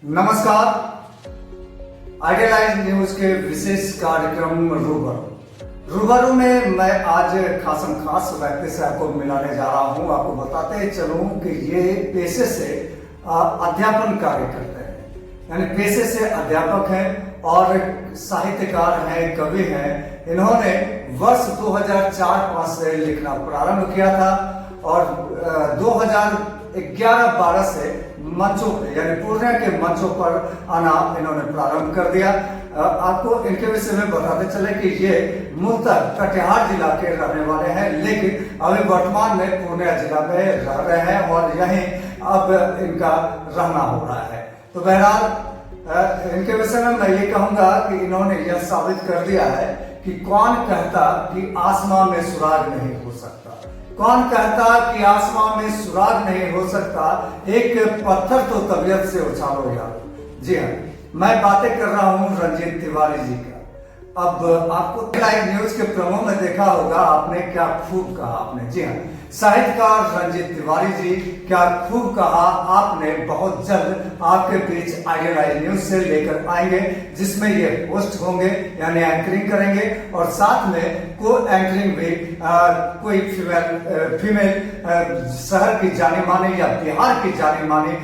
नमस्कार। Idealise news के विशेष कार्यक्रम रूबरू में मैं आज खास व्यक्ति से आपको मिलाने जा रहा हूं। आपको बताते चलूं कि ये पेशे से अध्यापन कार्य करते हैं, यानी पेशे से अध्यापक हैं और साहित्यकार हैं, कवि हैं। इन्होंने वर्ष 2004-05 से लिखना प्रारंभ किया था और 2011-12 से मंचों पे यानी पूर्णिया के मंचों पर आना इन्होंने प्रारंभ कर दिया। आपको इनके विषय में बताते चले कि ये मूलतः कटिहार जिला के रहने वाले हैं, लेकिन अभी वर्तमान में पूर्णिया जिला में रह रहे हैं और यहीं अब इनका रहना हो रहा है। तो बहरहाल इनके विषय में मैं ये कहूंगा कि इन्होंने यह साबित कर दिया है कि कौन कहता कि आसमां में सुराग नहीं हो सकता, कौन कहता कि आसमां में सुराग नहीं हो सकता, एक पत्थर तो तबीयत से उछालो यार। जी हाँ, मैं बातें कर रहा हूं रंजीत तिवारी जी का। अब आपको लाइव न्यूज के प्रोमो में देखा होगा, आपने क्या खूब कहा आपने। जी हाँ, साहित्यकार रंजीत तिवारी जी, क्या खूब कहा आपने। बहुत जल्द आपके बीच आइडियलाइज न्यूज से लेकर आएंगे, जिसमें ये होस्ट होंगे यानी एंकरिंग करेंगे और साथ में को एंकरिंग भी कोई फीमेल शहर की जानी मानी या बिहार की जानी मानी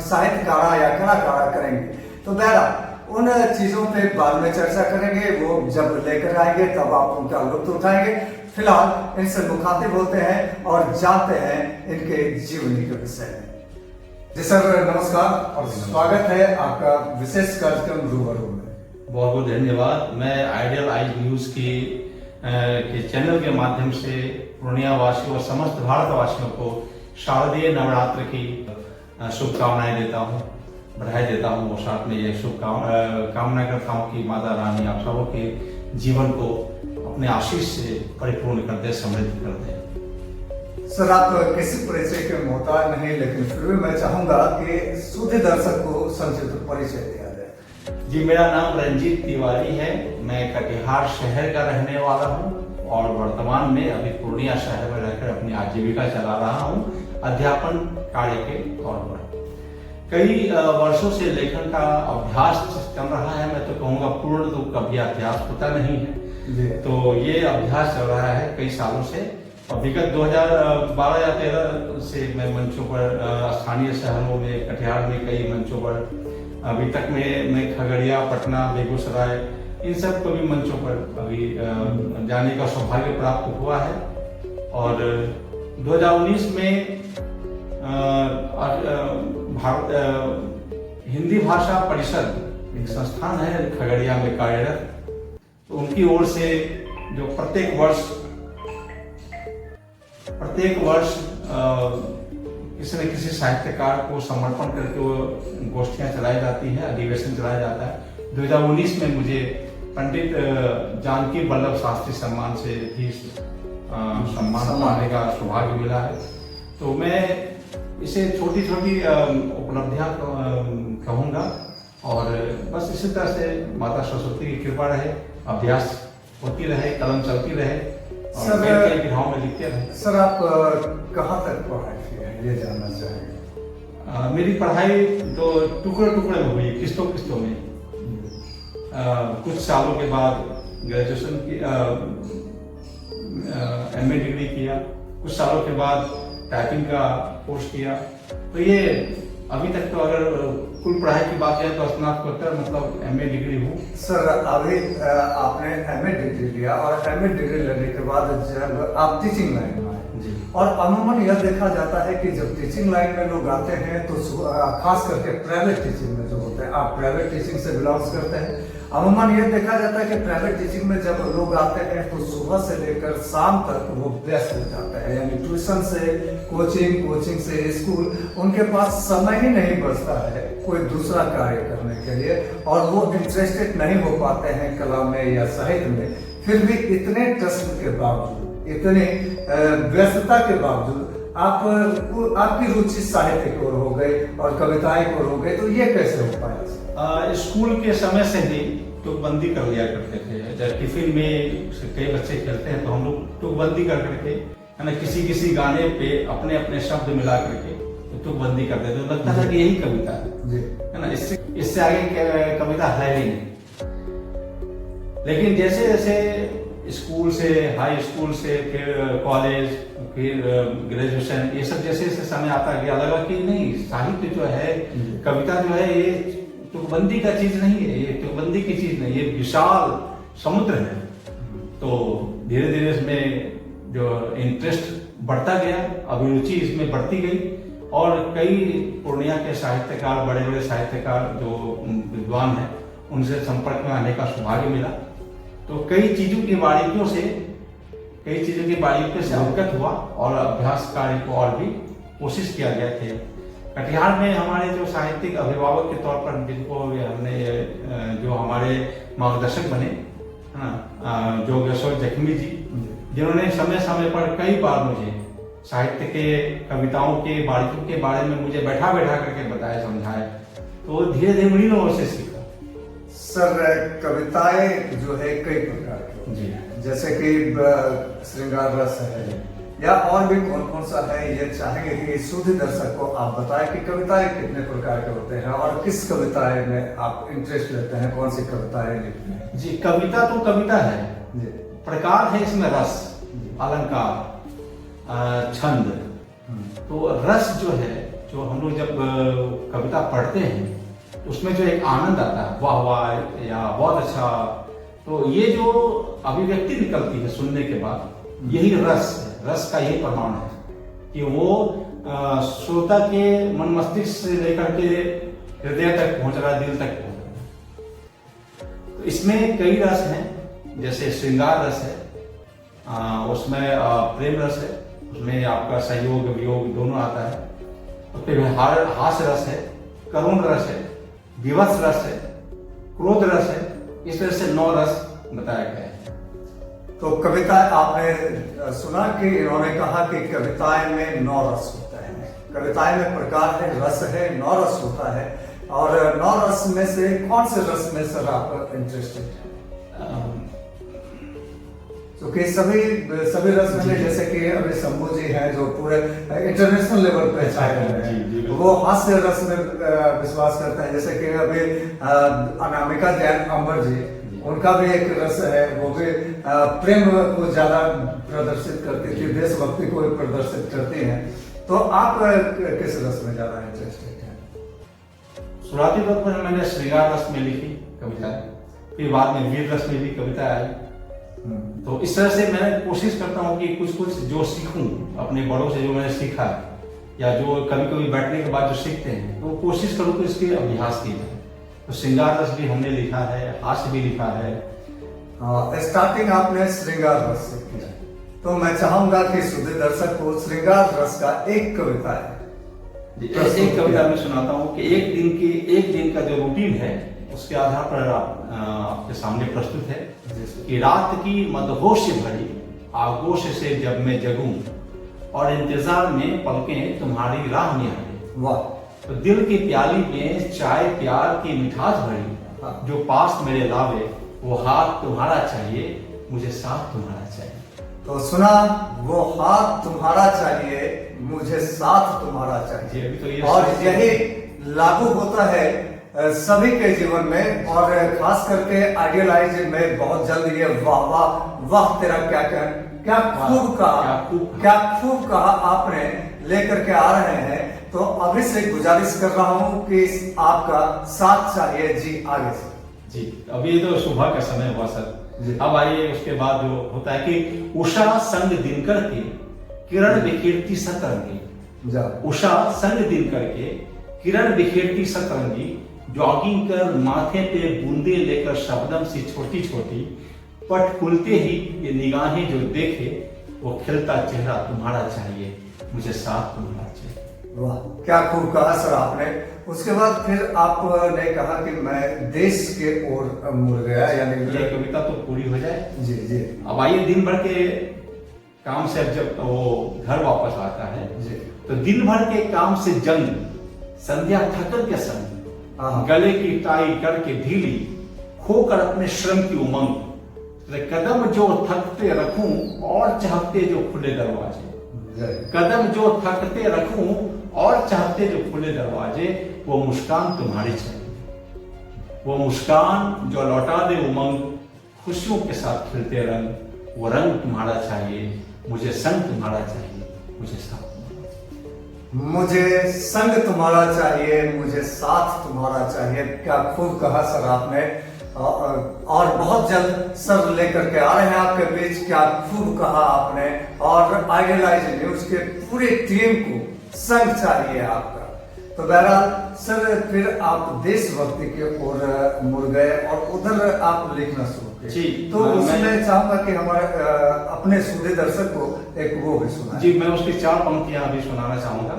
साहित्यकारा या कलाकारा करेंगे। तो बहरहाल उन चीजों पे बाद में चर्चा करेंगे, वो जब लेकर आएंगे तब आप उनका लुत्फ उठाएंगे। फिलहाल इनसे मुखातिब होते हैं और जानते हैं इनके जीवनी के विषय में। जी सर, नमस्कार और स्वागत है आपका विशेष कार्यक्रम रूबरू में। बहुत बहुत धन्यवाद। मैं आइडियलाइज न्यूज के चैनल के माध्यम से पूर्णिया वासियों और समस्त भारतवासियों को शारदीय नवरात्र की शुभकामनाएं देता हूं, बधाई देता हूं और साथ में ये कामना करता हूं कि माता रानी आप सबों के जीवन को अपने आशीष से परिपूर्ण कर दे, समृद्ध कर दे। सर, आप किसी परिचय के मोहताज नहीं, लेकिन फिर भी मैं चाहूंगा कि सुधी दर्शक को संक्षिप्त परिचय दिया जाए। जी, मेरा नाम रंजीत तिवारी है। मैं कटिहार शहर का रहने वाला हूं और वर्तमान में अभी पूर्णिया शहर में रहकर अपनी आजीविका चला रहा हूं, अध्यापन कार्य के तौर पर। कई वर्षों से लेखन का अभ्यास चल रहा है। मैं तो कहूँगा पूर्ण तो कभी अभ्यास होता नहीं है, तो ये अभ्यास चल रहा है कई सालों से। और विगत 2012 या 13 से मैं मंचों पर स्थानीय शहरों में, कटिहार में कई मंचों पर, अभी तक मैं खगड़िया, पटना, बेगूसराय, इन सब को भी मंचों पर अभी जाने का सौभाग्य प्राप्त हुआ है। और 2019 में हिंदी भाषा परिषद एक संस्थान है खगड़िया में कार्यरत, तो उनकी ओर से जो प्रत्येक वर्ष किसी न किसी साहित्यकार को समर्पण करके वो गोष्ठियां चलाई जाती है, अधिवेशन चलाया जाता है। 2019 में मुझे पंडित जानकी वल्लभ शास्त्री सम्मान से भी सम्मान पाने का सौभाग्य मिला है। तो मैं इसे छोटी छोटी उपलब्धियां कहूंगा और बस इसी तरह से माता सरस्वती की कृपा रहे, अभ्यास होती रहे, कलम चलती रहे और विधाओं में लिखते रहे। सर, आप कहाँ तक पढ़ाई किए हैं ये जानना चाहेंगे। मेरी पढ़ाई तो टुकड़े टुकड़े में हुई, किस्तों में। कुछ सालों के बाद ग्रेजुएशन की MA डिग्री किया, कुछ सालों के बाद टाइपिंग का कोर्स किया। तो ये अभी तक तो अगर कुल पढ़ाई की बात है तो स्नातकोत्तर मतलब MA डिग्री हूँ। सर, अभी आपने MA डिग्री लिया और MA डिग्री लेने के बाद जब आप टीचिंग लाइन में आए जी, और अमूमन यह देखा जाता है कि जब टीचिंग लाइन में लोग आते हैं तो खास करके प्राइवेट टीचिंग में जो होते हैं, आप प्राइवेट टीचिंग से बिलोंग्स करते हैं, अमूमन यह देखा जाता है कि प्राइवेट टीचिंग में जब लोग आते हैं तो सुबह से लेकर शाम तक वो व्यस्त हो जाते हैं, यानी ट्यूशन से कोचिंग से स्कूल, उनके पास समय ही नहीं बचता है कोई दूसरा कार्य करने के लिए और वो इंटरेस्टेड नहीं हो पाते हैं कला में या साहित्य में। फिर भी इतने कष्ट के बावजूद, इतनी व्यस्तता के बावजूद आपकी रुचि साहित्य की ओर हो गई और कविताएं की ओर हो गई, तो ये कैसे हो पाया? स्कूल के समय से ही टुकबंदी कर लिया करते थे। जब टिफिन में कई बच्चे खेलते हैं तो हम लोग टुकबंदी कर करके, है ना, किसी गाने पे अपने अपने शब्द मिला करके टुकबंदी करते थे। लगता था कि यही कविता है। है ना, इससे आगे कविता है ही नहीं। लेकिन जैसे जैसे स्कूल से, हाई स्कूल से, फिर कॉलेज, फिर ग्रेजुएशन, ये सब जैसे जैसे समय आता गया, लगा कि नहीं, साहित्य जो है, कविता जो है, ये तुकबंदी का चीज नहीं है, ये तुकबंदी की चीज नहीं, ये विशाल समुद्र है। तो धीरे धीरे इसमें जो इंटरेस्ट बढ़ता गया, अभिरुचि इसमें बढ़ती गई, और कई पूर्णिया के साहित्यकार, बड़े बड़े साहित्यकार जो विद्वान हैं, उनसे संपर्क में आने का सौभाग्य मिला। तो कई चीजों की बारीकियों से अवगत हुआ, और अभ्यास कार्य को और भी कोशिश किया गया थे। कटिहार में हमारे जो साहित्यिक अभिभावक के तौर पर जिनको हमने, जो हमारे मार्गदर्शक बने, है ना, जोगेश्वर जख्मी जी, जिन्होंने समय समय पर कई बार मुझे साहित्य के, कविताओं के बारीकियों के बारे में मुझे बैठा करके बताया, समझाया। तो धीरे धीरे उन्हीं लोगों से सीखा। सर, कविताएं जो है कई प्रकार की जी, जैसे कि श्रृंगार रस है, या और भी कौन कौन सा है, ये चाहेंगे कि शुद्ध दर्शक को आप बताएं कि कविताएं कितने प्रकार के होते हैं, और किस कविताएं में आप इंटरेस्ट लेते हैं, कौन सी कविताएं लिखते हैं? जी, कविता तो कविता है जी, प्रकार है इसमें रस, अलंकार, छंद। तो रस जो है, जो हम लोग जब कविता पढ़ते हैं, उसमें जो एक आनंद आता है, वाह वाह या बहुत अच्छा, तो ये जो अभिव्यक्ति निकलती है सुनने के बाद, यही रस है। रस का यही प्रमाण है कि वो श्रोता के मन मस्तिष्क से लेकर के हृदय तक पहुंच रहा है, दिल तक पहुंच रहा है। तो इसमें कई रस हैं, जैसे श्रृंगार रस है, उसमें प्रेम रस है, उसमें आपका सहयोग वियोग दोनों आता है। और फिर हास्य रस है, करुण रस है, विवश रस है, क्रोध रस है। इस तरह से 9 रस बताया गया है। तो कविता आपने सुना कि इन्होंने कहा कि कविताएं में 9 रस होते हैं। कविताएं में प्रकार है, रस है, 9 रस होता है। और 9 रस में से कौन से रस में सर आप इंटरेस्टेड हैं? क्योंकि सभी रस में, जैसे कि अभी शंभू जी हैं जो पूरे इंटरनेशनल लेवल पे छाए हुए हैं, वो हास्य रस में विश्वास करते हैं। जैसे कि अभी अनामिका जैन अमर जी, उनका भी एक रस है, वो भी प्रेम को ज्यादा प्रदर्शित करती थी, देशभक्ति को भी प्रदर्शित करती हैं। तो आप किस रस में ज्यादा इंटरेस्टेड हैं? शुरुआती दौर पर मैंने श्रृंगार रस में लिखी कविता, फिर बाद में वीर रस में भी कविता आई। तो इस तरह से मैं कोशिश करता हूँ कि कुछ जो सीखूं अपने बड़ों से, जो मैंने सीखा, या जो कभी कभी बैठने के बाद जो सीखते हैं, तो कोशिश करूँ कि इसके अभ्यास की जाए। तो श्रृंगार रस भी हमने लिखा है, हास्य भी लिखा है। स्टार्टिंग आपने श्रृंगार रस से किया, तो मैं चाहूंगा कि शुद्ध दर्शक को श्रृंगार रस का एक कविता है, एक कविता मैं सुनाता हूँ कि एक दिन का जो रूटीन है, उसके आधार पर आपके सामने प्रस्तुत है कि रात की मदहोश भरी आगोश से जब मैं जगूं, और इंतजार में पलकें तुम्हारी राह निहारे। वाह। तो दिल की प्याली में चाय प्यार की मिठास भरी, जो पास मेरे लावे, वो हाथ तुम्हारा चाहिए, मुझे साथ तुम्हारा चाहिए। तो सुना, वो हाथ तुम्हारा चाहिए, मुझे साथ तुम्हारा चाहिए। अभी तो ये और यही लागू होता है सभी के जीवन में, और खास करके आइडियलाइज में बहुत जल्द ये वाह वाह वाह तेरा क्या खूब कहा आपने लेकर के आ रहे हैं। तो अभी से गुजारिश कर रहा हूँ कि आपका साथ चाहिए जी, आगे से जी। अभी तो सुबह का समय हुआ सर, अब आइए उसके बाद जो होता है कि उषा संग दिनकर के किरण बिखेरती सतरंगी। उषा संग दिनकर के किरण बिखेरती सतरंगी, जॉगिंग कर माथे पे बूंदे लेकर शबनम सी छोटी छोटी, पट खुलते ही ये निगाहें जो देखे, वो खिलता चेहरा तुम्हारा चाहिए, मुझे साथ तुम्हारा चाहिए। वाह, क्या खूब कहा सर आपने। उसके बाद फिर आपने कहा कि मैं देश के ओर मुड़ गया, यानी ये कविता तो पूरी हो जाए। जी जी। अब आइए, दिन भर के काम से जब वो घर वापस आता है जी, तो दिन भर के काम से जंग, संध्या थकन के संग, गले की टाई करके ढीली, खोकर अपने श्रम की उमंग, कदम जो थकते रखूं और चाहते जो खुले दरवाजे, कदम जो थकते रखूं और चाहते जो खुले दरवाजे, वो मुस्कान तुम्हारी चाहिए, वो मुस्कान जो लौटा दे उमंग, खुशियों के साथ खिलते रंग, वो रंग तुम्हारा चाहिए, मुझे संग तुम्हारा चाहिए, मुझे साथ मुझे संग तुम्हारा चाहिए, मुझे साथ तुम्हारा चाहिए। क्या खूब कहा सर आपने। और बहुत जल्द सर लेकर के आ रहे हैं आपके बीच। क्या खूब कहा आपने। और आइडियलाइज न्यूज के पूरी टीम को संग चाहिए आपका। तो बहरहाल सर फिर आप देशभक्ति के ओर मुड़ गए और उधर आप लिखना शुरू किए। जी, तो उसमें चाहूंगा कि हमारे अपने सूर्य दर्शक को एक वो भी सुना। जी, मैं उसकी 4 पंक्तियां अभी सुनाना चाहूंगा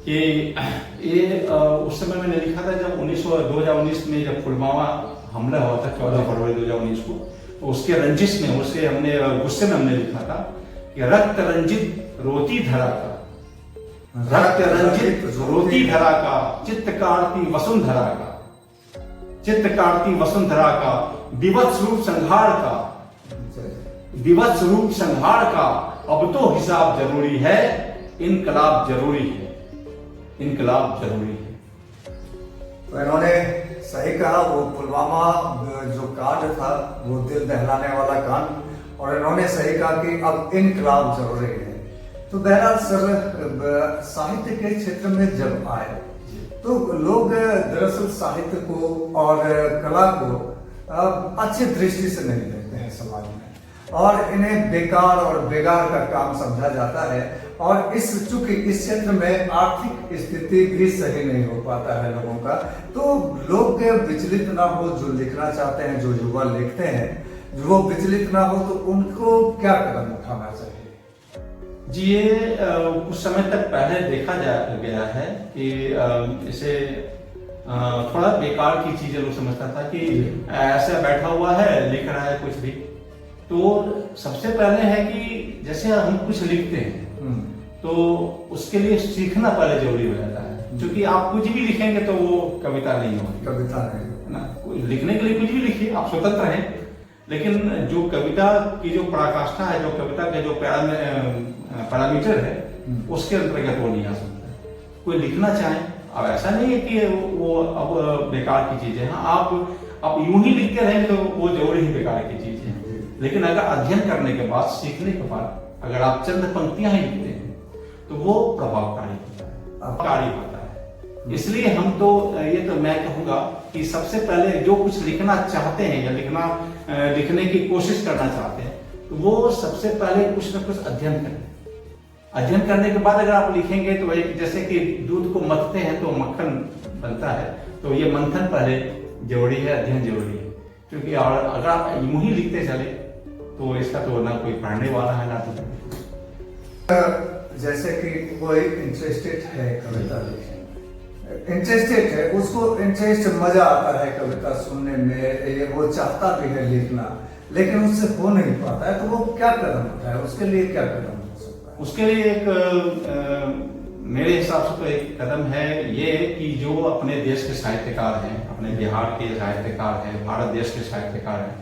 कि ये उस समय मैंने लिखा था जब 2019 में जब पुलवामा हमला हुआ था 14 फरवरी 2019 को। तो उसके रंजिश में, उसके हमने गुस्से में हमने लिखा था कि रक्त रंजित रोती धरा का, रक्त रंजित रोती धरा का, चित्त कार्ती वसुंधरा का, चित्त कार्ती वसुंधरा का, विवत्स रूप संहार का, विवत्स रूप संहार का, अब तो हिसाब जरूरी है, इनकलाब जरूरी है, इनकलाब जरूरी है। तो इन्होंने सही कहा। वो पुलवामा जो कांड था वो दिल दहलाने वाला कांड, और इन्होंने सही कहा कि अब इनकलाब जरूरी है। तो बहरहाल सर साहित्य के क्षेत्र में जब आए तो लोग दरअसल साहित्य को और कला को अच्छी दृष्टि से नहीं देखते हैं समाज में, और इन्हें बेकार और बेगार का काम समझा जाता है। और चूंकि इस क्षेत्र में आर्थिक स्थिति भी सही नहीं हो पाता है लोगों का, तो लोग विचलित ना हो, जो लिखना चाहते हैं, जो युवा लिखते हैं, वो विचलित ना हो, तो उनको क्या कदम उठाना चाहिए? जी, ये कुछ समय तक पहले देखा गया है कि इसे थोड़ा बेकार की चीजें लोग समझता था कि ऐसा बैठा हुआ है, लिख रहा है कुछ भी। तो सबसे पहले है कि जैसे हम कुछ लिखते हैं तो उसके लिए सीखना पहले जरूरी हो जाता है, क्योंकि आप कुछ भी लिखेंगे तो वो कविता नहीं होगी, कविता नहीं है ना। लिखने के लिए कुछ भी लिखिए, आप स्वतंत्र हैं, लेकिन जो कविता की जो पराकाष्ठा है, जो कविता के जो पैरामीटर है, उसके अंतर्गत वो नहीं आ सकता। कोई लिखना चाहे, अब ऐसा नहीं है कि वो अब बेकार की चीज है। हाँ, आप यूं ही लिखते रहेंगे तो वो जरूर ही बेकार की चीज है। लेकिन अगर अध्ययन करने के बाद, सीखने के बाद अगर आप चंद पंक्तियां ही लिखते हैं तो वो प्रभावकारी होता है। इसलिए हम तो ये तो मैं कहूंगा कि सबसे पहले जो कुछ लिखना चाहते हैं या लिखने की कोशिश करना चाहते हैं, तो वो सबसे पहले कुछ ना कुछ अध्ययन करें। अध्ययन करने के बाद अगर आप लिखेंगे तो एक जैसे कि दूध को मथते हैं तो मक्खन बनता है, तो ये मंथन पहले जरूरी है, अध्ययन जरूरी है। क्योंकि अगर आप यूं ही लिखते चले तो इसका तो ना कोई पढ़ने वाला है ना तो। जैसे कि कोई इंटरेस्टेड है कविता लिखने, इंटरेस्टेड है, उसको इंटरेस्ट, मजा आता है कविता सुनने में, वो चाहता भी है लिखना, लेकिन उससे हो नहीं पाता है, तो वो क्या कदम उठाए? उसके लिए क्या कदम हो सकता है? उसके लिए एक मेरे हिसाब से तो एक कदम है ये कि जो अपने देश के साहित्यकार हैं, अपने बिहार के साहित्यकार हैं, भारत देश के साहित्यकार हैं,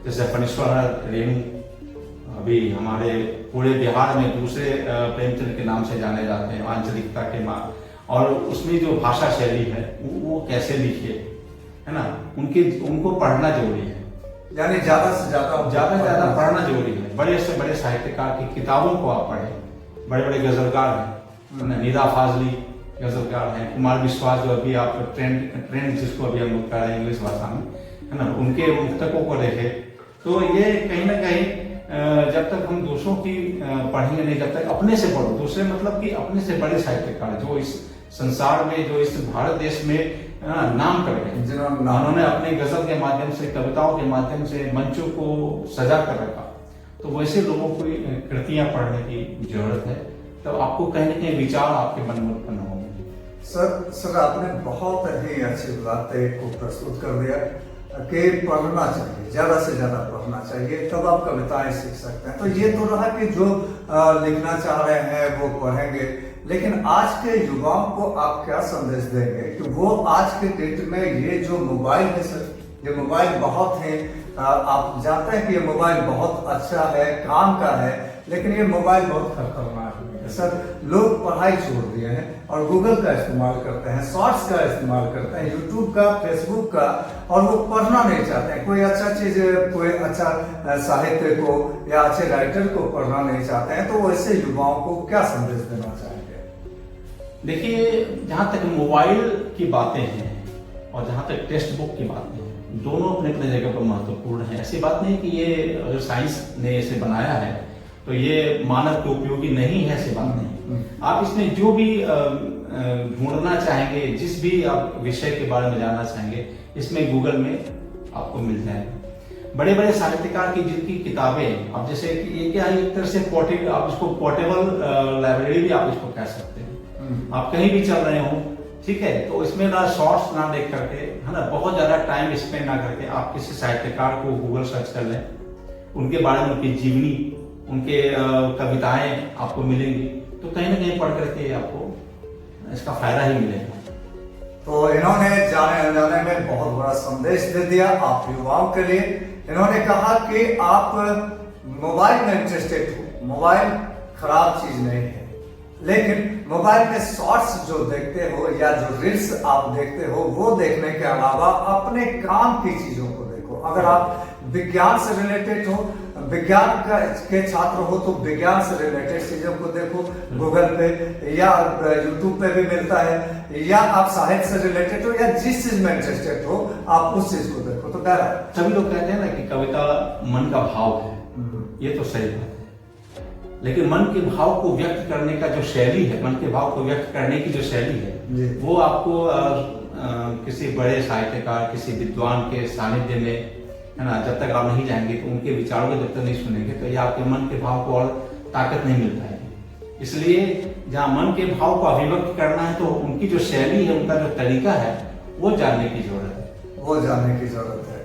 जैसे फणीश्वर रेणु अभी हमारे पूरे बिहार में दूसरे प्रेमचंद के नाम से जाने जाते हैं, आंचलिकता के मां, और उसमें जो भाषा शैली है वो कैसे लिखे, है ना, उनको पढ़ना जरूरी है। यानी ज्यादा से ज्यादा पढ़ना जरूरी है। बड़े से बड़े साहित्यकार की किताबों को आप पढ़ें। बड़े बड़े गजलकार हैं, निदा फाजली गजलकार हैं, कुमार विश्वास जो अभी आप ट्रेंड जिसको अभी हम लोग कह रहे हैं इंग्लिश भाषा में, है ना, उनके पुस्तकों को देखें। तो ये कहीं ना कहीं जब तक हम दूसरों की पढ़ेंगे नहीं, जब तक अपने से पढ़ो, दूसरे मतलब कि अपने से बड़े साहित्यकार जो इस संसार में, जो इस भारत देश में नाम कर रहे हैं, उन्होंने अपने गजल के माध्यम से, कविताओं के माध्यम से मंचों को सजा कर रखा, तो वैसे लोगों को कृतियां पढ़ने की जरूरत है। तो आपको कहीं ना कहीं विचार आपके मन में उत्पन्न होंगे। सर आपने बहुत ही अच्छी बात को प्रस्तुत कर दिया कि पढ़ना चाहिए, ज्यादा से ज्यादा पढ़ना चाहिए, तब आप कविताएं सीख सकते हैं। तो ये तो रहा कि जो लिखना चाह रहे हैं वो पढ़ेंगे, लेकिन आज के युवाओं को आप क्या संदेश देंगे कि वो आज के डेट में ये जो मोबाइल है सर, ये मोबाइल बहुत है, आप जानते हैं कि ये मोबाइल बहुत अच्छा है, काम का है, लेकिन ये मोबाइल बहुत खतरनाक है। सर, लोग पढ़ाई छोड़ दिए हैं और गूगल का इस्तेमाल करते हैं, शॉर्ट्स का इस्तेमाल करते हैं, यूट्यूब का, फेसबुक का, और वो पढ़ना नहीं चाहते हैं। कोई अच्छा चीज, कोई अच्छा साहित्य को या अच्छे राइटर को पढ़ना नहीं चाहते हैं। तो वैसे युवाओं को क्या संदेश देना चाहेंगे? देखिए, जहाँ तक मोबाइल की बातें हैं और जहाँ तक टेक्स्ट बुक की बातें हैं, दोनों अपने अपने जगह पर महत्वपूर्ण है। ऐसी बात नहीं कि ये अगर साइंस ने इसे बनाया है तो ये मानव के उपयोगी नहीं है, ऐसी बात नहीं। आप इसमें जो भी ढूंढना चाहेंगे, जिस भी आप विषय के बारे में जानना चाहेंगे, इसमें गूगल में आपको मिल जाएगा। बड़े बड़े साहित्यकार की जिनकी किताबें, अब जैसे कि ये क्या है, एक तरह से पोर्टेबल, आप इसको पोर्टेबल लाइब्रेरी भी आप इसको कह सकते हैं। आप कहीं भी चल रहे हो, ठीक है, तो इसमें ना शॉर्ट्स ना देख करके, है ना, बहुत ज्यादा टाइम स्पेंड ना करके आप किसी साहित्यकार को गूगल सर्च कर लें, उनके बारे में, उनकी जीवनी, उनके कविताएं आपको मिलेंगी, तो कहीं ना कहीं पढ़ करके आपको इसका फायदा ही मिलेगा। तो इन्होंने जाने अनजाने में बहुत बड़ा संदेश दे दिया आप युवाओं के लिए। इन्होंने कहा कि आप मोबाइल में इंटरेस्टेड हो, मोबाइल खराब चीज नहीं है, लेकिन मोबाइल में शॉर्ट्स जो देखते हो या जो रील्स आप देखते हो, वो देखने के अलावा अपने काम की चीजों को देखो। अगर आप विज्ञान से रिलेटेड हो, विज्ञान के छात्र हो, तो विज्ञान से रिलेटेड चीजों को देखो, गूगल पे या यूट्यूब पे भी मिलता है। या आप साहित्य से रिलेटेड हो या जिस चीज में इंटरेस्टेड हो, आप उस चीज को देखो। तो क्या है, सभी लोग कहते हैं ना कि कविता मन का भाव है, ये तो सही बात है, लेकिन मन के भाव को व्यक्त करने का जो शैली है, मन के भाव को व्यक्त करने की जो शैली है, वो आपको किसी बड़े साहित्यकार, किसी विद्वान के सानिध्य में, है ना, जब तक आप नहीं जाएंगे, तो उनके विचारों को जब तक नहीं सुनेंगे, तो ये आपके मन के भाव को और ताकत नहीं मिल पाएगी। इसलिए जहाँ मन के भाव को अभिव्यक्त करना है, तो उनकी जो शैली है, उनका जो तरीका है, वो जानने की जरूरत है, वो जानने की जरूरत है।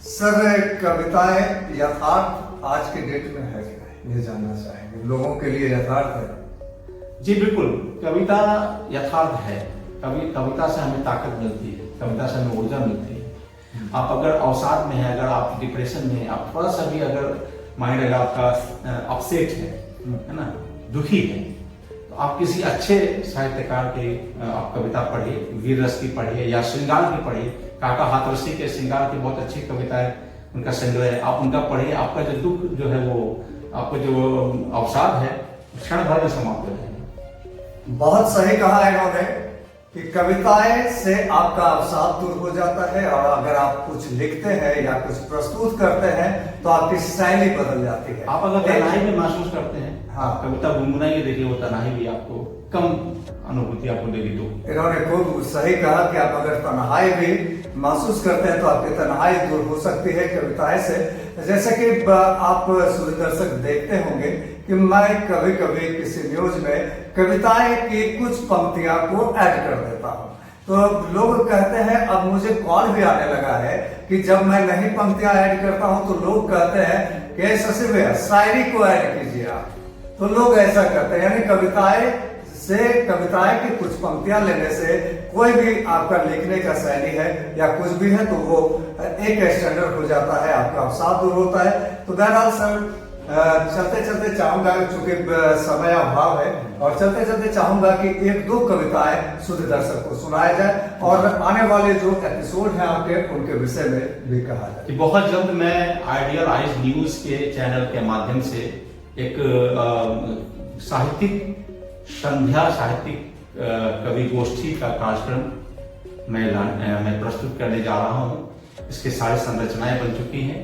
सर, कविताएं यथार्थ आज के डेट में है क्या, ये जानना चाहेंगे, लोगों के लिए यथार्थ है? जी बिल्कुल, कविता यथार्थ है। कविता से हमें ताकत मिलती है, कविता से हमें ऊर्जा मिलती है। आप अगर अवसाद में है, अगर आप डिप्रेशन में है, आप थोड़ा सा भी अगर माइंड अगर आपका अपसेट है ना, दुखी है, तो आप किसी अच्छे साहित्यकार की आप कविता पढ़िए, वीर रस की पढ़िए या श्रृंगार की पढ़िए। काका हाथरसी के श्रृंगार की बहुत अच्छी कविता है, उनका संग्रह है, आप उनका पढ़िए। आपका जो दुख जो है, वो आपको जो अवसाद है, क्षण भर में समाप्त हो जाएगा। बहुत सही कहा इन्होंने कि कविताएं से आपका अवसाद दूर हो जाता है, और अगर आप कुछ लिखते हैं या कुछ प्रस्तुत करते हैं, तो आपकी शैली बदल जाती है। आप अगर तनाई में महसूस करते हैं, हाँ, कविता गुनगुनाइए, देखिए वो तनाई भी आपको कम अनुभूति आपको देगी। तो इन्होंने खूब सही कहा कि आप अगर तन्हाई भी महसूस करते हैं, तो आपकी तन्हाई दूर हो सकती है कविताएं से। जैसे कि आप सूर्यदर्शक देखते होंगे कि मैं कभी कभी किसी न्यूज में कविताएं की कुछ पंक्तियां को ऐड कर देता हूं, तो लोग कहते हैं, अब मुझे कॉल भी आने लगा है कि जब मैं नहीं पंक्तियां ऐड करता हूं, तो लोग कहते हैं कि शशि भैया शायरी को ऐड कीजिए आप। तो लोग ऐसा करते हैं, यानी कविताएं की कुछ पंक्तियां लेने से कोई भी आपका लिखने का शैली है या कुछ भी है, तो वो एक स्टैंडर्ड हो जाता है, आपका अवसाद दूर होता है। तो बहरहाल सर, चलते चलते चाहूंगा, चूंकि समय अभाव है, और चलते चलते चाहूंगा कि एक दो कविताएं शुद्ध दर्शक को सुनाया जाए, और आने वाले जो एपिसोड हैं आपके, उनके विषय में भी कहा जाए। कि बहुत जल्द मैं आइडियल आइज न्यूज के चैनल के माध्यम से एक साहित्यिक संध्या, साहित्यिक कवि गोष्ठी का कार्यक्रम मैं प्रस्तुत करने जा रहा हूँ। इसकी सारी संरचनाएं बन चुकी हैं,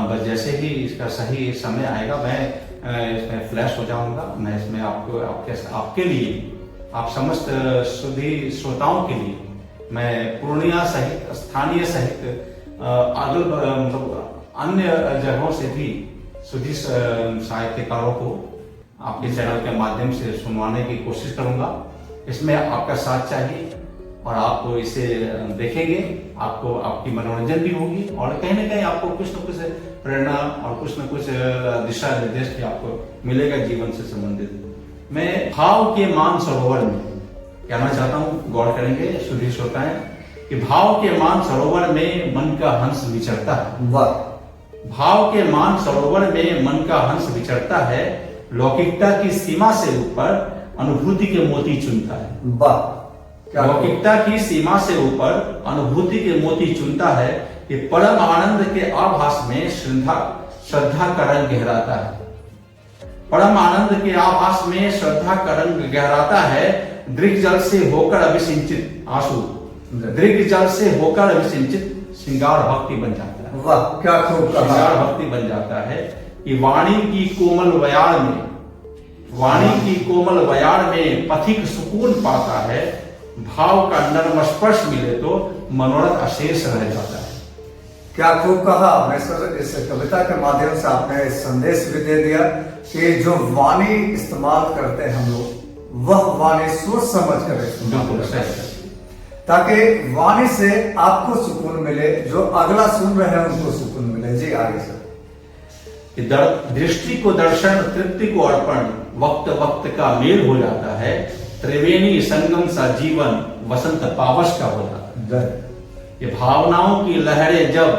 बस जैसे ही इसका सही समय आएगा, मैं इसमें फ्लैश हो जाऊंगा। मैं इसमें आपके लिए, आप समस्त सुधी श्रोताओं के लिए, मैं पूर्णिया सहित, स्थानीय सहित, मतलब अन्य जगहों से भी सुधी साहित्यकारों को आपके चैनल के माध्यम से सुनवाने की कोशिश करूंगा। इसमें आपका साथ चाहिए, और आप इसे देखेंगे, आपको आपकी मनोरंजन भी होगी, और कहीं ना कहीं आपको कुछ न कुछ प्रेरणा और कुछ न कुछ दिशा निर्देश भी आपको मिलेगा जीवन से संबंधित। मैं भाव के मान सरोवर में कहना चाहता हूँ, गौर करेंगे सुधी श्रोताएं, कि भाव के मान सरोवर में मन का हंस विचरता है। वाह! भाव के मान सरोवर में मन का हंस विचरता है, लौकिकता की सीमा से ऊपर अनुभूति के मोती चुनता है। वाह, क्या लौकिकता की सीमा से ऊपर अनुभूति के मोती चुनता है कि परम आनंद के आभास में श्रद्धा का रंग गहराता है। परम आनंद के आभास में श्रद्धा का रंग गहराता है। दृग जल से होकर अभिसिंचित आंसू, दृग जल से होकर अभिसिंचित श्रृंगार भक्ति बन जाता है। वाह, क्या खूब कहा। श्रृंगार भक्ति बन जाता है कि वाणी की कोमल बयार में, वाणी की कोमल बयार में पथिक सुकून पाता है। भाव का नर्म स्पर्श मिले तो मनोरथ अशेष रह जाता है। क्या खूब कहा आपने सर। इस कविता के माध्यम से आपने संदेश भी दे दिया कि जो वाणी इस्तेमाल करते हैं हम लोग, वह वाणी सोच समझ कर इस्तेमाल करें, ताकि वाणी से आपको सुकून मिले, जो अगला सुन रहे हैं उनको सुकून मिले। जी आगे सर। दृष्टि को दर्शन, तृप्ति को अर्पण, वक्त वक्त का मेल हो जाता है। त्रिवेणी संगम सा जीवन वसंत पावस का हो जाता है। ये भावनाओं की लहरें जब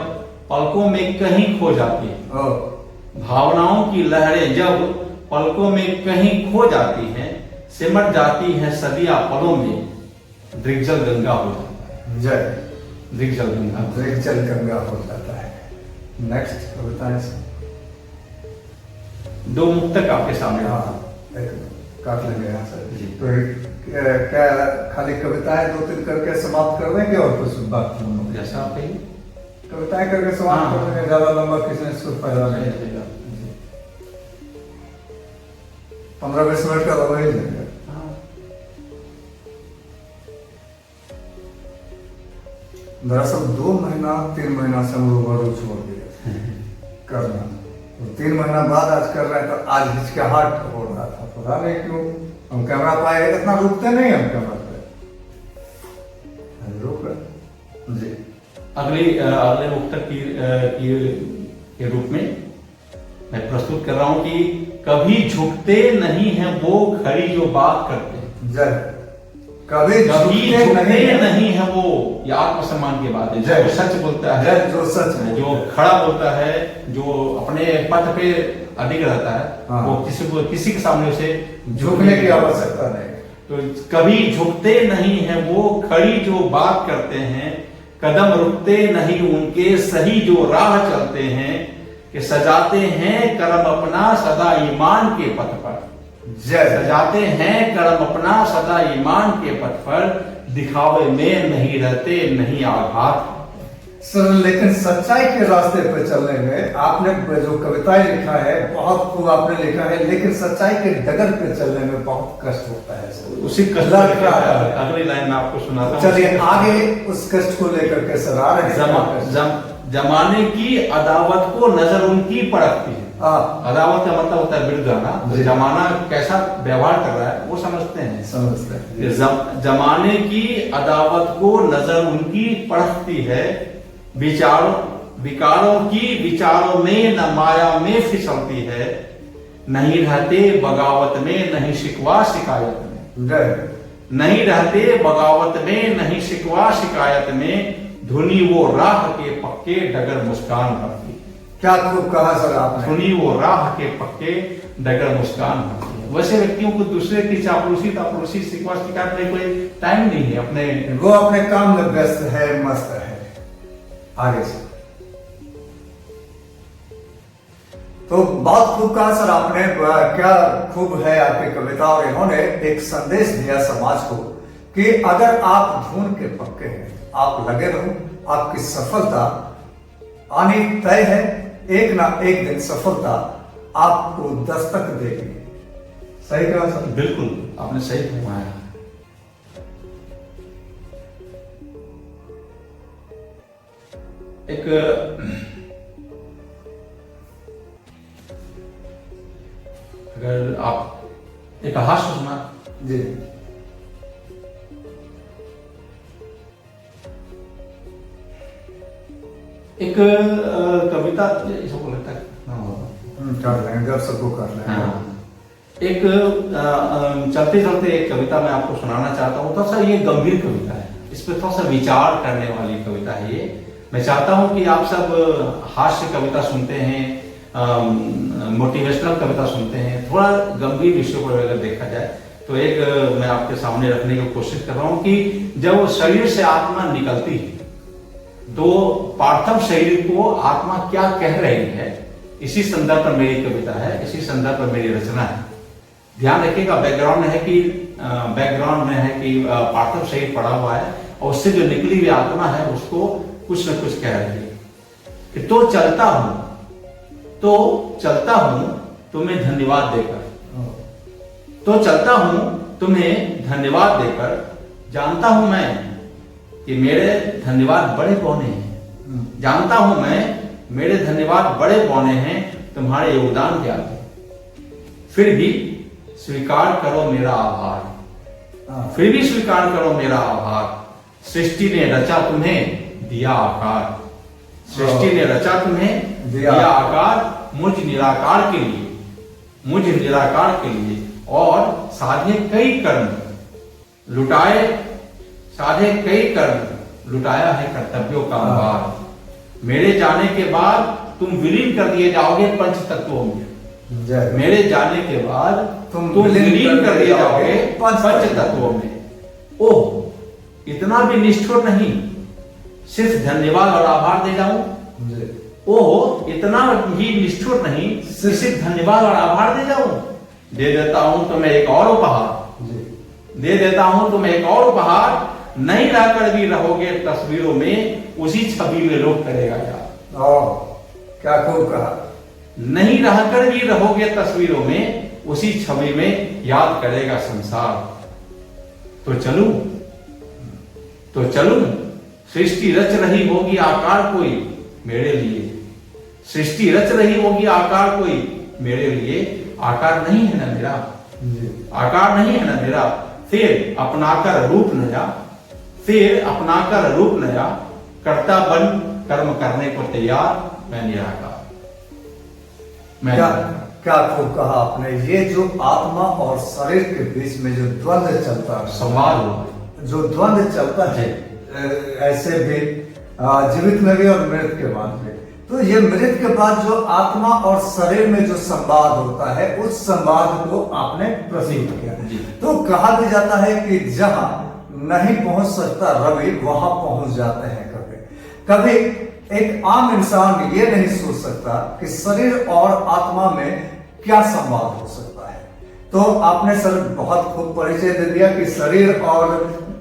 पलकों में कहीं खो जाती है, भावनाओं की लहरें जब पलकों में कहीं खो जाती हैं, सिमट जाती है सदियां पलों में, दृग्जल गंगा हो जाता है। जय दृग्जल गंगा, दृग्जल गंगा हो जाता है। नेक्स्ट कविताएं दो मुक्तक आपके सामने। हाँ, काट लेंगे यहाँ से। जी। तो क्या खाली कविताएं दो तीन करके समाप्त कर देंगे और कुछ बात जैसा आप कहिए। कविताएं करके समाप्त कर देंगे, ज्यादा लंबा किसी ने इसको फायदा नहीं। 15-20 मिनट का लगा ही लेंगे। दरअसल 2 महीना 3 महीना से हम लोग छोड़ दिए करना, तो 3 महीना बाद आज कर रहे हैं। तो आज हिचकिचाहट हो रहा था, पता नहीं क्यों। हम कैमरा पाए इतना रुकते नहीं, हम कैमरा पे रुक रहे जी। अगले मुक्तक के रूप में मैं प्रस्तुत कर रहा हूं कि कभी झुकते नहीं है वो खड़ी जो बात करते हैं। जय। कभी झुकते नहीं है वो, ये आत्मसम्मान की बात है। जो सच बोलता है, जो सच है, जो खड़ा बोलता है, जो अपने पथ पे अडिग रहता है, हाँ। वो किसी के सामने उसे झुकने की आवश्यकता नहीं। तो कभी झुकते नहीं है वो खड़ी जो बात करते हैं, कदम रुकते नहीं उनके सही जो राह चलते हैं, कि सजाते हैं करम अपना सदा ईमान के पथ पर। सजाते हैं करम अपना सदा ईमान के पथ पर, दिखावे में नहीं रहते नहीं आघात। सर, लेकिन सच्चाई के रास्ते पर चलने में आपने जो कविताएं लिखा है बहुत खूब आपने लिखा है, लेकिन सच्चाई के डगर पे चलने में बहुत कष्ट होता है सर। उसी कष्ट अगली लाइन में आपको सुनाता हूं। चलिए आगे उस कष्ट को लेकर के सर आ रहे हैं। जमाने की अदावत को नजर उनकी परखती है। अदावत का मतलब होता है विरुद्धाना। तो जमाना कैसा व्यवहार कर रहा है वो समझते हैं। जमाने की अदावत को नजर उनकी परखती है, विकारों की विचारों में न माया में फिसलती है, नहीं रहते बगावत में नहीं शिकवा शिकायत में, नहीं रहते बगावत में नहीं शिकवा शिकायत में, धुनी वो राह के पक्के डगर मुस्कान भरती। क्या खूब कहा सर आपने। धुनी वो राह के पक्के डगर मुस्कान भरती है। वैसे व्यक्तियों को दूसरे की चापलूसी शिकवा शिकायत में कोई टाइम नहीं है, वो अपने काम में व्यस्त है, मस्त है। आगे से तो बहुत खूब कहा सर आपने। क्या खूब है आपकी कविता। और इन्होंने एक संदेश दिया समाज को कि अगर आप धुन के पक्के हैं, आप लगे रहो, आपकी सफलता आनी तय है। एक ना एक दिन सफलता आपको दस्तक देगी। सही कहा सर। बिल्कुल आपने सही फरमाया। एक अगर आप एक हास्य सुना जी। एक कविता इसको लगता है कर लें, जब सबको कर लें। एक चलते चलते एक कविता मैं आपको सुनाना चाहता हूँ। थोड़ा सा ये गंभीर कविता है, इस पर थोड़ा सा विचार करने वाली कविता है ये। मैं चाहता हूँ कि आप सब हास्य कविता सुनते हैं, मोटिवेशनल कविता सुनते हैं, थोड़ा गंभीर विषयों पर अगर देखा जाए तो एक मैं आपके सामने रखने की कोशिश कर रहा हूं कि जब वो शरीर से आत्मा निकलती है तो पार्थिव शरीर को आत्मा क्या कह रही है, इसी संदर्भ पर मेरी कविता है, इसी संदर्भ पर मेरी रचना है। ध्यान रखिएगा, बैकग्राउंड में है कि पार्थिव शरीर पड़ा हुआ है और उससे जो निकली हुई आत्मा है उसको कुछ न कुछ कह रही है कि तो चलता हूं तुम्हें धन्यवाद देकर, तो चलता हूं तुम्हें धन्यवाद देकर, जानता हूं मैं कि मेरे धन्यवाद बड़े पौने हैं, जानता हूं मैं मेरे धन्यवाद बड़े पौने हैं, तुम्हारे योगदान क्या है, फिर भी स्वीकार करो मेरा आभार, फिर भी स्वीकार करो मेरा आभार। सृष्टि ने रचा तुम्हें दिया आकार, सृष्टि ने रचा तुम्हें दिया आकार, मुझ निराकार के लिए और साधे कई कर्म लुटाया है कर्तव्यों का भार। मेरे जाने के बाद तुम विलीन कर दिए जाओगे पंच तत्वों में, मेरे जाने के बाद तुम विलीन कर दिए जाओगे पंच तत्वों में। ओह, इतना भी निष्ठुर नहीं, सिर्फ धन्यवाद और आभार दे जाऊं। ओह, इतना भी निष्ठुर नहीं, सिर्फ धन्यवाद और आभार दे जाऊं। दे देता हूं तुम्हें एक और उपहार, दे देता हूं तुम्हें एक और उपहार, नहीं रहकर भी रहोगे तस्वीरों में, उसी छवि में लोग करेगा यार। क्या खूब कहा, नहीं रहकर भी रहोगे तस्वीरों में, उसी छवि में याद करेगा संसार। तो चलूं सृष्टि रच रही होगी आकार कोई मेरे लिए, सृष्टि रच रही होगी आकार कोई मेरे लिए, आकार नहीं है ना मेरा, आकार नहीं है ना मेरा, फिर अपनाकर रूप नया, कर्ता बन कर्म करने को तैयार, मैं निराकार। क्या खूब कहा आपने। ये जो आत्मा और शरीर के बीच में जो द्वंद्व चलता है, संवाद जो द्वंद्व चलता है ऐसे भी जीवित में भी और मृत के बाद में, तो ये मृत के बाद जो आत्मा और शरीर में जो संवाद होता है, उस संवाद को आपने प्रस्तुत किया। तो कहा भी जाता है कि जहां नहीं पहुंच सकता रवि, वहां पहुंच जाते हैं कभी। एक आम इंसान ये नहीं सोच सकता कि शरीर और आत्मा में क्या संवाद हो सकता है। तो आपने सर बहुत खूब परिचय दे दिया कि शरीर और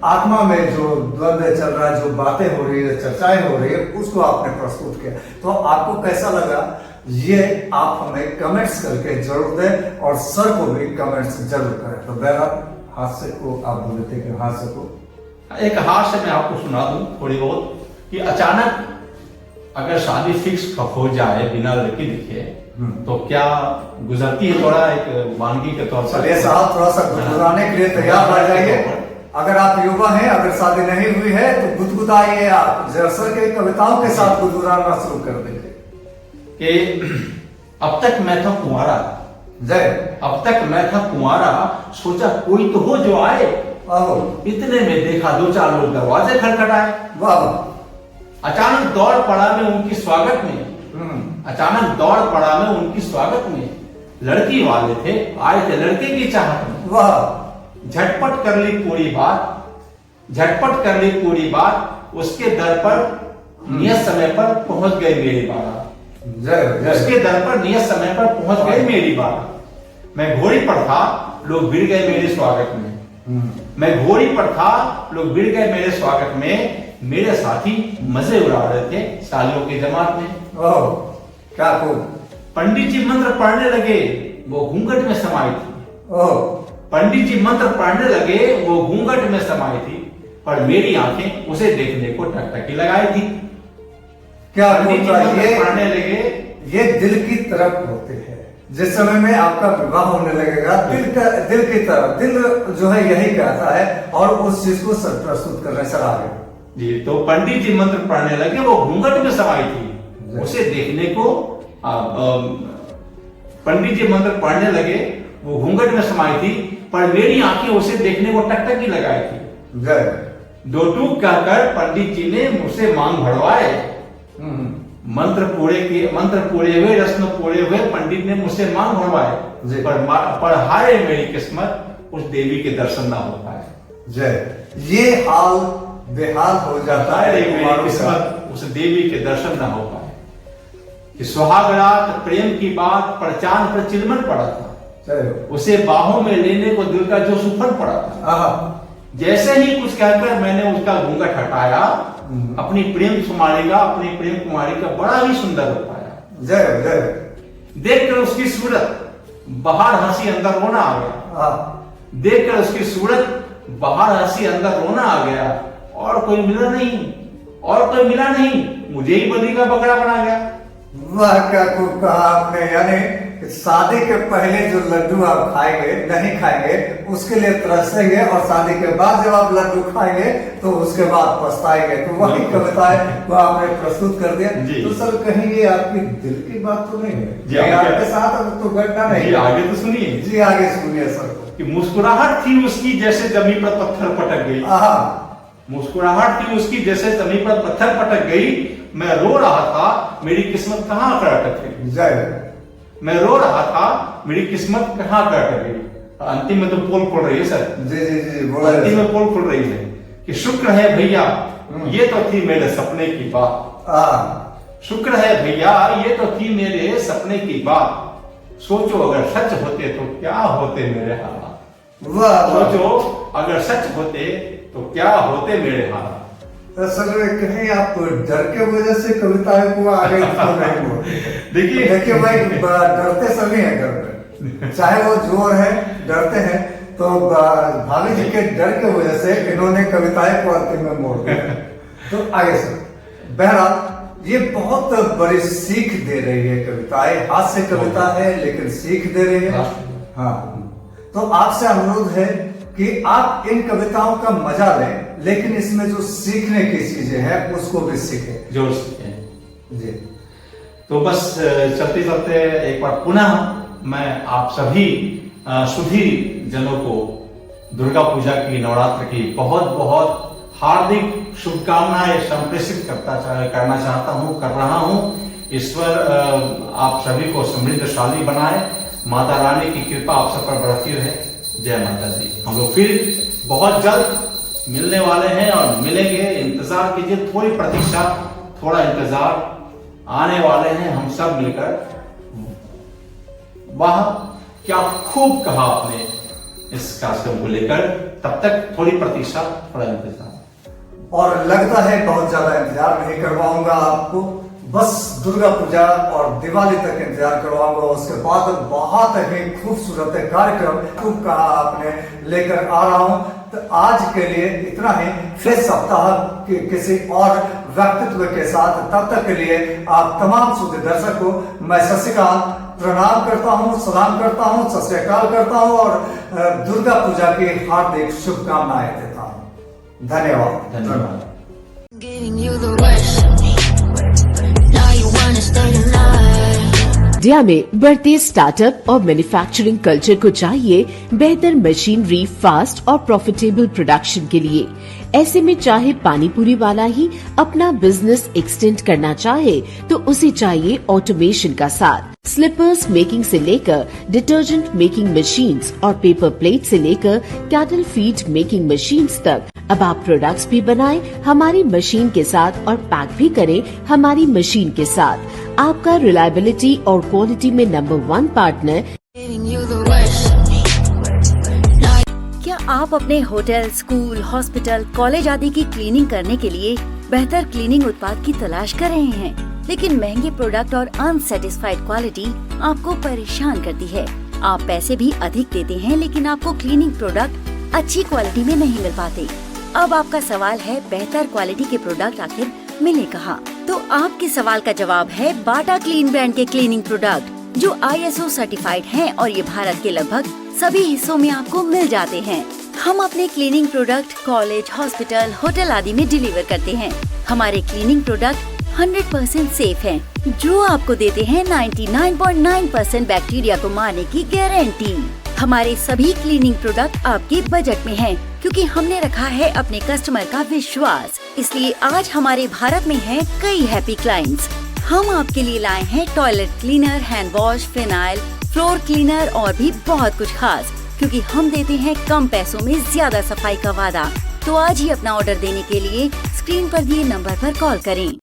आत्मा में जो द्वंद्व चल रहा है, जो बातें हो रही है, चर्चाएं हो रही है, उसको आपने प्रस्तुत किया। तो आपको कैसा लगा ये आप हमें कमेंट्स करके जरूर दें और सर को भी कमेंट्स जरूर करें। तो बहरहाल हास्य को आप बोले थे कि हास्य को एक हास्य मैं आपको सुना दूं थोड़ी बहुत, कि अचानक अगर शादी फिक्स हो जाए बिना लड़की दिखे तो क्या गुजरती है, थोड़ा एक वानगी के तौर पर। साहब थोड़ा सा गुदगुदाने के लिए तैयार हो जाइए। अगर आप युवा हैं, अगर शादी नहीं हुई है तो गुदगुदाइए, आप जरसर के कविताओं के साथ गुदगुदाना शुरू कर देंगे कि अब तक मैं था कुंवारा, अब तक मैं था कुंवारा, सोचा कोई तो हो जो आए, इतने में देखा दो चार लोग दरवाजे खटखटाए। वाह। अचानक दौड़ पड़ा मैं उनकी स्वागत में, अचानक दौड़ पड़ा मैं उनकी स्वागत में, लड़की वाले थे आए थे लड़के की चाहत में। वाह। झटपट कर ली पूरी बात, उसके दर पर नियत समय पर पहुंच गई मेरी बारात, उसके दर पर नियत समय पर पहुंच गई मेरी बारात। मैं घोड़ी पर था, लोग भिड़ गए मेरे स्वागत में, मैं घोड़ी पर था, लोग भिड़ गए मेरे स्वागत में। मेरे साथी मजे उड़ा रहे थे सालियों की जमात में। ओह, क्या खूब। पंडित जी मंत्र पढ़ने लगे, वो घूंघट में समाई थी। ओह, पंडित जी मंत्र पढ़ने लगे, वो घूंघट में समाई थी, पर मेरी आंखें उसे देखने को टकटकी लगाई थी। क्या पंडित जी मंत्र पढ़ने लगे, ये दिल की तरफ होते हैं। जिस समय में आपका विवाह होने लगेगा, दिल की तरफ, दिल जो है यही कहता है और उस चीज को सर प्रस्तुत करने सर आगे जी। तो पंडित जी मंत्र पढ़ने लगे, वो घूंघट में समाई थी, उसे देखने को पंडित जी मंत्र पढ़ने लगे, वो घूंघट में समाई थी, पर मेरी आंखें उसे देखने को टकटकी लगाई थी। दो टूक कहकर पंडित जी ने मुझसे मांग भरवाए, मंत्र पूरे हुए, रस्म पूरे हुए, पंडित ने मुझसे मांग भरवाए, पर हाय मेरी किस्मत, उस देवी के दर्शन ना हो पाए। जय, ये हाल बेहाल हो जाता है मेरी किस्मत, उस देवी के दर्शन ना हो पाए। कि सुहाग रात प्रेम की बात पर चांद पर चिलमन पड़ा था, उसे बाहों में लेने को दिल का जो सुफन पड़ा था। जैसे ही कुछ कहकर मैंने उसका घूंघट हटाया, अपनी प्रेम कुमारी का बड़ा ही सुंदर रूप पाया। जय जय। देखकर उसकी सूरत बाहर हंसी अंदर रोना आ गया। देखकर उसकी सूरत बाहर हंसी अंदर रोना आ गया। और कोई मिला नहीं, मुझे ही बलि का बकरा बना गया। वाह, क्या खूब कहा आपने। यानी शादी के पहले जो लड्डू आप नहीं खाएंगे उसके लिए तरसेंगे, और शादी के बाद जब आप लड्डू खाएंगे तो उसके बाद पछताएंगे। तो वही कविताएं को आपने प्रस्तुत कर दिया। तो सर, कहीं ये आपकी दिल की बात तो नहीं है? आपके साथ अब तो घटना नहीं। आगे तो सुनिए जी, आगे सुनिए सर। कि मुस्कुराहट थी उसकी जैसे जमीन पर पत्थर पटक गई। मुस्कुराहट थी उसकी जैसे जमीन पर पत्थर पटक गई। मैं रो रहा था, मेरी किस्मत कहाँ कर अटक गई। जय। मैं रो रहा था, मेरी किस्मत कहाँ कर अटक गई। अंतिम में तो पोल खुल रही है सर। जी जी जी, अंतिम में पोल खुल रही है कि शुक्र है भैया, ये तो थी मेरे सपने की बात। शुक्र है भैया, ये तो थी मेरे सपने की बात। सोचो अगर सच होते तो क्या होते मेरे हालात। सोचो अगर सच होते तो क्या होते मेरे हालात। सर, कहीं आप डर के वजह से कविताएं को आगे तो नहीं बोल। देखिए भाई, डरते सभी हैं घर में, चाहे वो जोर है, डरते हैं। तो भाभी जी के डर के वजह से इन्होंने कविताएं को अंतिम में मोड़ दिया। तो आगे सर, बहरहाल ये बहुत बड़ी सीख दे रही है कविताएं। हास्य कविता है लेकिन सीख दे रही है। हाँ, तो आपसे अनुरोध है कि आप इन कविताओं का मजा लें, लेकिन इसमें जो सीखने की चीजें हैं उसको भी सीखें, जो सीखें जी। तो बस चलते चलते एक बार पुनः मैं आप सभी सुधी जनों को दुर्गा पूजा की, नवरात्र की बहुत बहुत हार्दिक शुभकामनाएं संप्रेषित करना चाहता हूं, कर रहा हूं। ईश्वर आप सभी को समृद्धशाली बनाए, माता रानी की कृपा आप सब पर बढ़ती रहे। जय माता दी। हम लोग फिर बहुत जल्द मिलने वाले हैं और मिलेंगे। इंतजार कीजिए, थोड़ी प्रतीक्षा, थोड़ा इंतजार, आने वाले हैं हम सब मिलकर। वाह, क्या खूब कहा आपने इस कार्यक्रम को लेकर। तब तक थोड़ी प्रतीक्षा, थोड़ा इंतजार। और लगता है बहुत ज्यादा इंतजार नहीं करवाऊंगा आपको, बस दुर्गा पूजा और दिवाली तक इंतजार करवाऊंगा। उसके बाद बहुत ही खूबसूरत कार्यक्रम खूब कहा आपने लेकर आ रहा हूं। तो आज के लिए इतना ही, फिर सप्ताह किसी और व्यक्तित्व के साथ। तब तक के लिए आप तमाम सुधी दर्शक को मैं शशिकांत प्रणाम करता हूं, सलाम करता हूं, सत श्री अकाल करता हूं और दुर्गा पूजा की हार्दिक शुभकामनाएं देता हूं। धन्यवाद। धन्यवाद। इंडिया में बढ़ते स्टार्टअप और मैन्युफैक्चरिंग कल्चर को चाहिए बेहतर मशीनरी, फास्ट और प्रॉफिटेबल प्रोडक्शन के लिए। ऐसे में चाहे पानीपुरी वाला ही अपना बिजनेस एक्सटेंड करना चाहे तो उसे चाहिए ऑटोमेशन का साथ। स्लीपर्स मेकिंग से लेकर डिटर्जेंट मेकिंग मशीन्स और पेपर प्लेट से लेकर कैटल फीड मेकिंग मशीन्स तक अब आप प्रोडक्ट्स भी बनाएं हमारी मशीन के साथ और पैक भी करें हमारी मशीन के साथ। आपका रिलायबिलिटी और क्वालिटी में नंबर 1 पार्टनर। क्या आप अपने होटल, स्कूल, हॉस्पिटल, कॉलेज आदि की क्लीनिंग करने के लिए बेहतर क्लीनिंग उत्पाद की तलाश कर रहे हैं, लेकिन महंगे प्रोडक्ट और अनसेटिस्फाइड क्वालिटी आपको परेशान करती है? आप पैसे भी अधिक देते हैं लेकिन आपको क्लीनिंग प्रोडक्ट अच्छी क्वालिटी में नहीं मिल पाते। अब आपका सवाल है बेहतर क्वालिटी के प्रोडक्ट आखिर मिले कहाँ? तो आपके सवाल का जवाब है बाटा क्लीन ब्रांड के क्लीनिंग प्रोडक्ट, जो ISO सर्टिफाइड हैं और ये भारत के लगभग सभी हिस्सों में आपको मिल जाते हैं। हम अपने cleaning product college, hospital, hotel आदि में डिलीवर करते हैं। हमारे क्लीनिंग प्रोडक्ट 100% सेफ हैं, जो आपको देते हैं 99.9% बैक्टीरिया को मारने की गारंटी। हमारे सभी क्लीनिंग प्रोडक्ट आपके बजट में हैं, क्योंकि हमने रखा है अपने कस्टमर का विश्वास। इसलिए आज हमारे भारत में हैं कई हैप्पी क्लाइंट्स। हम आपके लिए लाए हैं toilet cleaner, hand wash, phenyl, floor cleaner और भी बहुत कुछ खास, क्योंकि हम देते हैं कम पैसों में ज्यादा सफाई का वादा। तो आज ही अपना ऑर्डर देने के लिए स्क्रीन पर दिए नंबर पर कॉल करें।